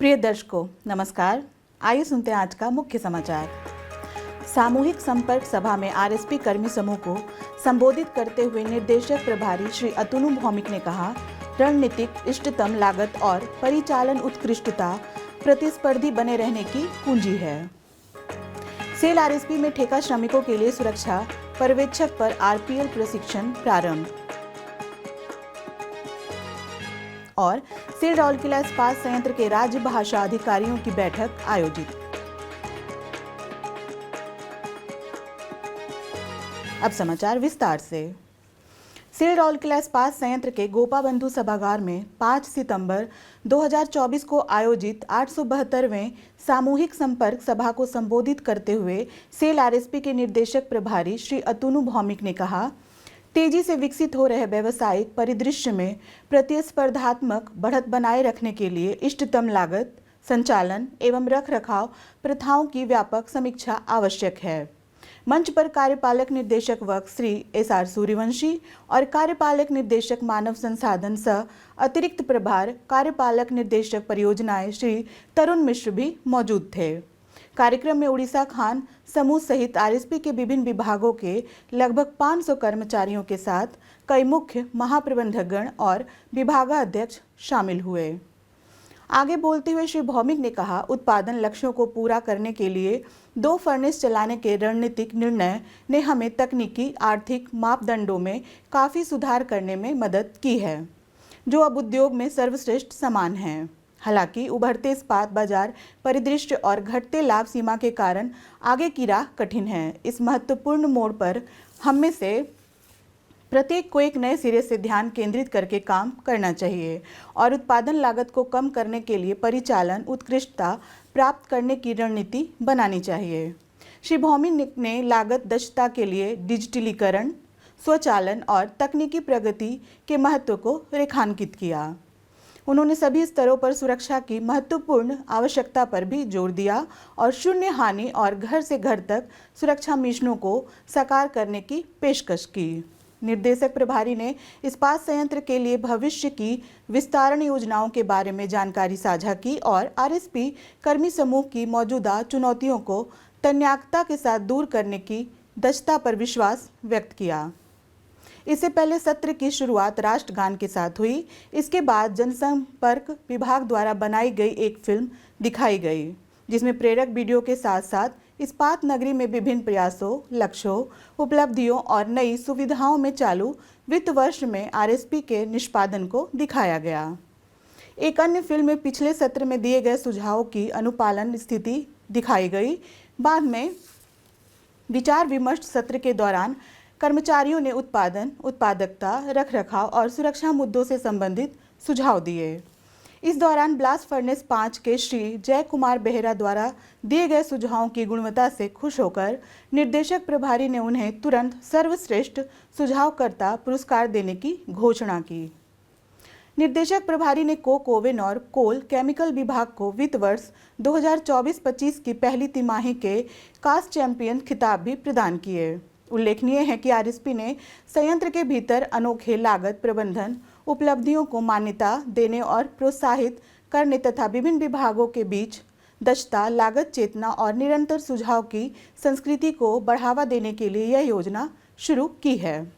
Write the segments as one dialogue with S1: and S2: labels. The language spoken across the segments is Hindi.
S1: प्रिय दर्शकों नमस्कार। आइए सुनते हैं आज का मुख्य समाचार। सामूहिक संपर्क सभा में आरएसपी कर्मी समूह को संबोधित करते हुए निर्देशक प्रभारी श्री अतनु भौमिक ने कहा, रणनीतिक इष्टतम लागत और परिचालन उत्कृष्टता प्रतिस्पर्धी बने रहने की कुंजी है। सेल आरएसपी में ठेका श्रमिकों के लिए सुरक्षा पर्यवेक्षक पर आरपीएल प्रशिक्षण प्रारंभ। और सेल राउरकेला इस्पात संयंत्र के राज्य भाषा अधिकारियों की बैठक आयोजित। अब समाचार विस्तार से। सेल राउरकेला इस्पात संयंत्र के गोपाबंधु सभागार में 5 सितंबर 2024 को आयोजित 872वें सामूहिक संपर्क सभा को संबोधित करते हुए सेल आरएसपी के निर्देशक प्रभारी श्री अतनु भौमिक ने कहा, तेजी से विकसित हो रहे व्यावसायिक परिदृश्य में प्रतिस्पर्धात्मक बढ़त बनाए रखने के लिए इष्टतम लागत, संचालन एवं रखरखाव प्रथाओं की व्यापक समीक्षा आवश्यक है। मंच पर कार्यपालक निर्देशक वर्ग श्री एसआर सूर्यवंशी और कार्यपालक निर्देशक मानव संसाधन सह अतिरिक्त प्रभार कार्यपालक निर्देशक परियोजनाएं श्री तरुण मिश्र भी मौजूद थे। कार्यक्रम में उड़ीसा खान समूह सहित आरएसपी के विभिन्न विभागों के लगभग 500 कर्मचारियों के साथ कई मुख्य महाप्रबंधकगण और विभागाध्यक्ष शामिल हुए। आगे बोलते हुए श्री भौमिक ने कहा, उत्पादन लक्ष्यों को पूरा करने के लिए 2 फर्नेस चलाने के रणनीतिक निर्णय ने हमें तकनीकी आर्थिक मापदंडों में काफ़ी सुधार करने में मदद की है, जो अब उद्योग में सर्वश्रेष्ठ समान हैं। हालांकि उभरते इस्पात बाजार परिदृश्य और घटते लाभ सीमा के कारण आगे की राह कठिन है। इस महत्वपूर्ण मोड़ पर हम में से प्रत्येक को एक नए सिरे से ध्यान केंद्रित करके काम करना चाहिए और उत्पादन लागत को कम करने के लिए परिचालन उत्कृष्टता प्राप्त करने की रणनीति बनानी चाहिए। श्री भौमिक ने लागत दक्षता के लिए डिजिटलीकरण, स्वचालन और तकनीकी प्रगति के महत्व को रेखांकित किया। उन्होंने सभी स्तरों पर सुरक्षा की महत्वपूर्ण आवश्यकता पर भी जोर दिया और शून्य हानि और घर से घर तक सुरक्षा मिशनों को साकार करने की पेशकश की। निर्देशक प्रभारी ने इस्पात संयंत्र के लिए भविष्य की विस्तारण योजनाओं के बारे में जानकारी साझा की और आरएसपी कर्मी समूह की मौजूदा चुनौतियों को तन्याकता के साथ दूर करने की दक्षता पर विश्वास व्यक्त किया। इससे पहले सत्र की शुरुआत राष्ट्रगान के साथ हुई। इसके बाद जनसंपर्क विभाग द्वारा बनाई गई एक फिल्म दिखाई गई, जिसमें प्रेरक वीडियो के साथ साथ इस्पात नगरी में विभिन्न प्रयासों, लक्ष्यों, उपलब्धियों और नई सुविधाओं में चालू वित्त वर्ष में आरएसपी के निष्पादन को दिखाया गया। एक अन्य फिल्म में पिछले सत्र में दिए गए सुझावों की अनुपालन स्थिति दिखाई गई। बाद में विचार विमर्श सत्र के दौरान कर्मचारियों ने उत्पादन, उत्पादकता, रखरखाव और सुरक्षा मुद्दों से संबंधित सुझाव दिए। इस दौरान ब्लास्ट फर्नेस 5 के श्री जय कुमार बेहरा द्वारा दिए गए सुझावों की गुणवत्ता से खुश होकर निर्देशक प्रभारी ने उन्हें तुरंत सर्वश्रेष्ठ सुझावकर्ता पुरस्कार देने की घोषणा की। निर्देशक प्रभारी ने कोक ओवन और कोल केमिकल विभाग को वित्त वर्ष 2024-25 की पहली तिमाही के कास्ट चैंपियन खिताब भी प्रदान किए। उल्लेखनीय है कि आरएसपी ने संयंत्र के भीतर अनोखे लागत प्रबंधन उपलब्धियों को मान्यता देने और प्रोत्साहित करने तथा विभिन्न विभागों के बीच दक्षता, लागत चेतना और निरंतर सुझाव की संस्कृति को बढ़ावा देने के लिए यह योजना शुरू की है।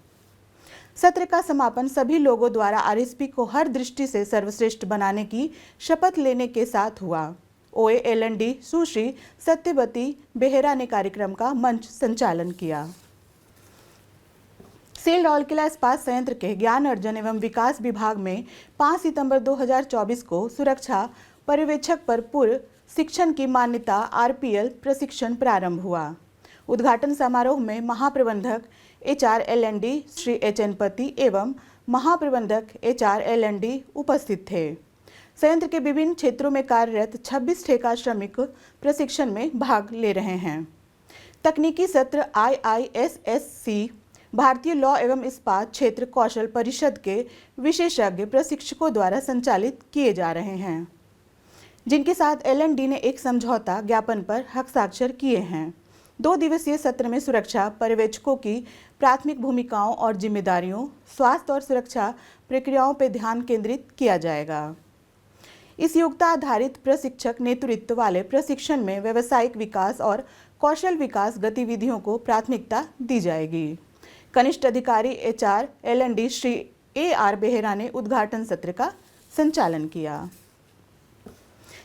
S1: सत्र का समापन सभी लोगों द्वारा आरएसपी को हर दृष्टि से सर्वश्रेष्ठ बनाने की शपथ लेने के साथ हुआ। OAL&D सुश्री सत्यवती बेहरा ने कार्यक्रम का मंच संचालन किया। सेल राउरकेला इस्पात संयंत्र के ज्ञान अर्जन एवं विकास विभाग में 5 सितंबर 2024 को सुरक्षा पर्यवेक्षक पर पूर्व शिक्षण की मान्यता आरपीएल प्रशिक्षण प्रारंभ हुआ। उद्घाटन समारोह में महाप्रबंधक HRL&D श्री HN पति एवं महाप्रबंधक HRL&D उपस्थित थे। संयंत्र के विभिन्न क्षेत्रों में कार्यरत 26 ठेका श्रमिक प्रशिक्षण में भाग ले रहे हैं। तकनीकी सत्र IISSC भारतीय लॉ एवं इस्पात क्षेत्र कौशल परिषद के विशेषज्ञ प्रशिक्षकों द्वारा संचालित किए जा रहे हैं, जिनके साथ L&D ने एक समझौता ज्ञापन पर हस्ताक्षर किए हैं। 2 दिवसीय सत्र में सुरक्षा पर्यवेक्षकों की प्राथमिक भूमिकाओं और जिम्मेदारियों, स्वास्थ्य और सुरक्षा प्रक्रियाओं पर ध्यान केंद्रित किया जाएगा। इस योग्यता आधारित प्रशिक्षक नेतृत्व वाले प्रशिक्षण में व्यावसायिक विकास और कौशल विकास गतिविधियों को प्राथमिकता दी जाएगी। कनिष्ठ अधिकारी HR L&D Shri AR Behera ने उद्घाटन सत्र का संचालन किया।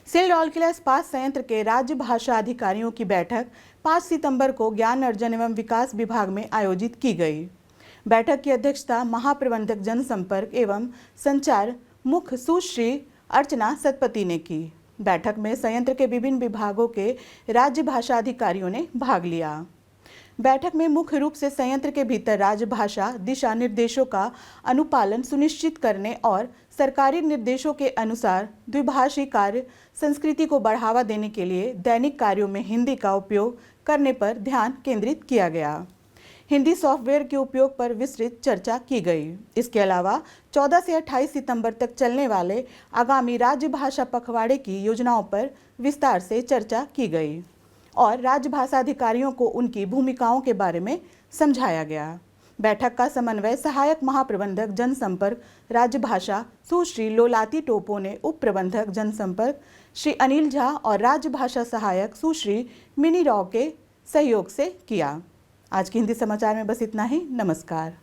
S1: सिल राउरकेला इस्पात संयंत्र के राज्य भाषा अधिकारियों की बैठक 5 सितंबर को ज्ञान अर्जन एवं विकास विभाग में आयोजित की गई। बैठक की अध्यक्षता महाप्रबंधक जनसंपर्क एवं संचार मुख्य सुश्री अर्चना सतपति ने की। बैठक में संयंत्र के विभिन्न विभागों के राज्य भाषा अधिकारियों ने भाग लिया। बैठक में मुख्य रूप से संयंत्र के भीतर राजभाषा दिशा निर्देशों का अनुपालन सुनिश्चित करने और सरकारी निर्देशों के अनुसार द्विभाषी कार्य संस्कृति को बढ़ावा देने के लिए दैनिक कार्यों में हिंदी का उपयोग करने पर ध्यान केंद्रित किया गया। हिंदी सॉफ्टवेयर के उपयोग पर विस्तृत चर्चा की गई। इसके अलावा 14 से 28 सितंबर तक चलने वाले आगामी राज्य भाषा पखवाड़े की योजनाओं पर विस्तार से चर्चा की गई और राजभाषा अधिकारियों को उनकी भूमिकाओं के बारे में समझाया गया। बैठक का समन्वय सहायक महाप्रबंधक जनसंपर्क राजभाषा सुश्री लोलाती टोपो ने उप प्रबंधक जनसंपर्क श्री अनिल झा और राजभाषा सहायक सुश्री मिनी राव के सहयोग से किया। आज के हिंदी समाचार में बस इतना ही। नमस्कार।